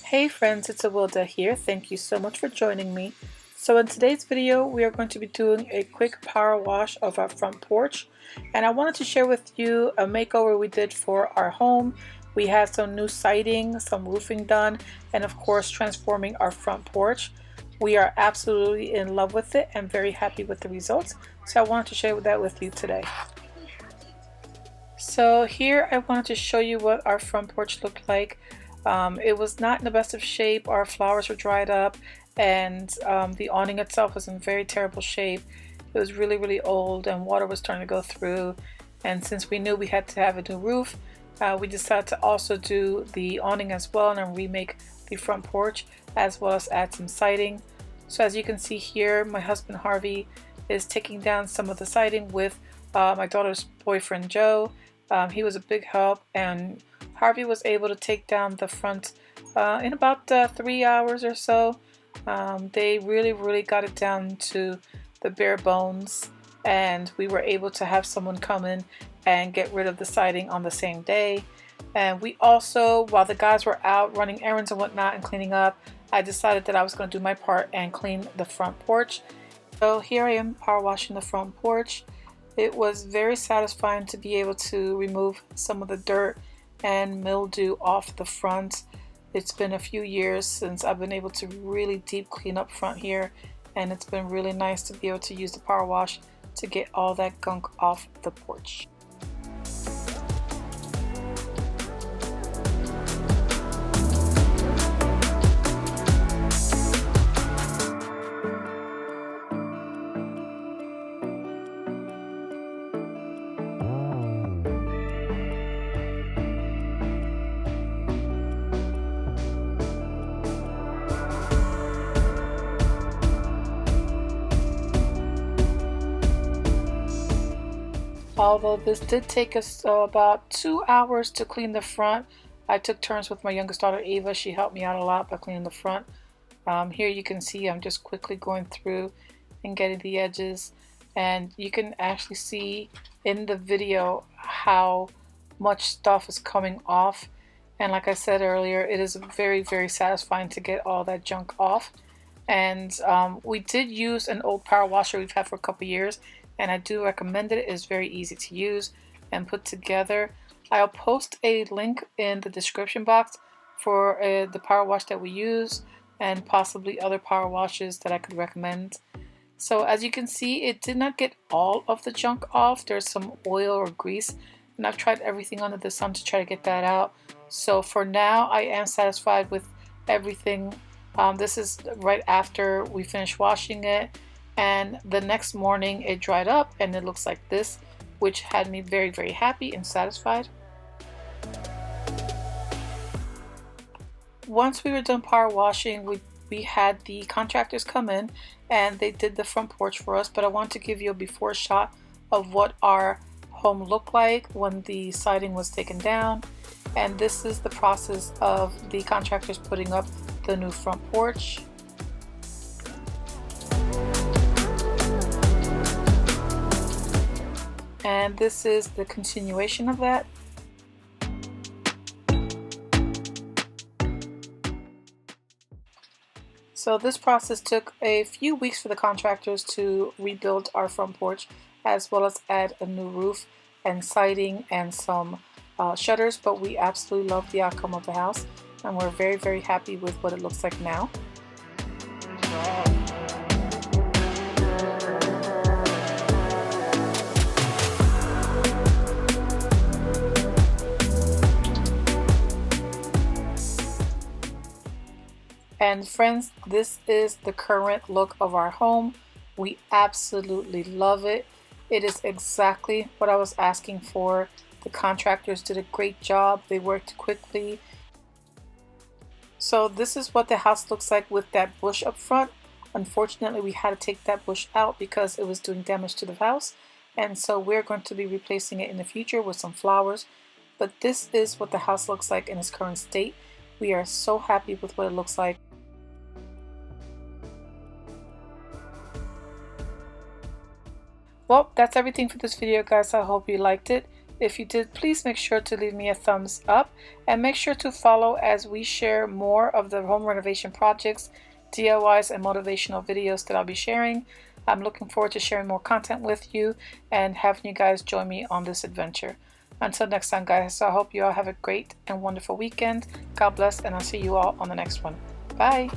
Hey friends, it's Awilda here. Thank you so much for joining me. So in today's video, we are going to be doing a quick power wash of our front porch. And I wanted to share with you a makeover we did for our home. We had some new siding, some roofing done, and of course transforming our front porch. We are absolutely in love with it and very happy with the results. So I wanted to share that with you today. So here I wanted to show you what our front porch looked like. It was not in the best of shape. Our flowers were dried up, and the awning itself was in very terrible shape. It was really old and water was starting to go through, and since we knew we had to have a new roof, we decided to also do the awning as well and remake the front porch as well as add some siding. So as you can see here, my husband Harvey is taking down some of the siding with my daughter's boyfriend Joe. He was a big help, and Harvey was able to take down the front in about 3 hours or so. They really got it down to the bare bones, and we were able to have someone come in and get rid of the siding on the same day. And we also, while the guys were out running errands and whatnot and cleaning up, I decided that I was going to do my part and clean the front porch. So here I am power washing the front porch. It was very satisfying to be able to remove some of the dirt and mildew off the front. It's been a few years since I've been able to really deep clean up front here, and it's been really nice to be able to use the power wash to get all that gunk off the porch. Although this did take us about 2 hours to clean the front, I took turns with my youngest daughter Ava. She helped me out a lot by cleaning the front. Here you can see I'm just quickly going through and getting the edges, and you can actually see in the video how much stuff is coming off. And like I said earlier, it is very satisfying to get all that junk off. And we did use an old power washer we've had for a couple years, and I do recommend it. It is very easy to use and put together. I'll post a link in the description box for the power wash that we use and possibly other power washes that I could recommend. So as you can see, it did not get all of the junk off. There's some oil or grease, and I've tried everything under the sun to try to get that out. So for now, I am satisfied with everything. This is right after we finished washing it, and the next morning it dried up and it looks like this, which had me very happy and satisfied. Once we were done power washing, we had the contractors come in and they did the front porch for us, but I want to give you a before shot of what our home looked like when the siding was taken down. And this is the process of the contractors putting up the new front porch. And this is the continuation of that. So this process took a few weeks for the contractors to rebuild our front porch, as well as add a new roof and siding and some shutters, but we absolutely love the outcome of the house, and we're very happy with what it looks like now. And friends, this is the current look of our home. We absolutely love it. It is exactly what I was asking for. The contractors did a great job. They worked quickly. So this is what the house looks like with that bush up front. Unfortunately, we had to take that bush out because it was doing damage to the house. And so we're going to be replacing it in the future with some flowers. But this is what the house looks like in its current state. We are so happy with what it looks like. Well, that's everything for this video, guys. I hope you liked it. If you did, please make sure to leave me a thumbs up and make sure to follow as we share more of the home renovation projects, DIYs, and motivational videos that I'll be sharing. I'm looking forward to sharing more content with you and having you guys join me on this adventure. Until next time, guys, I hope you all have a great and wonderful weekend. God bless, and I'll see you all on the next one. Bye.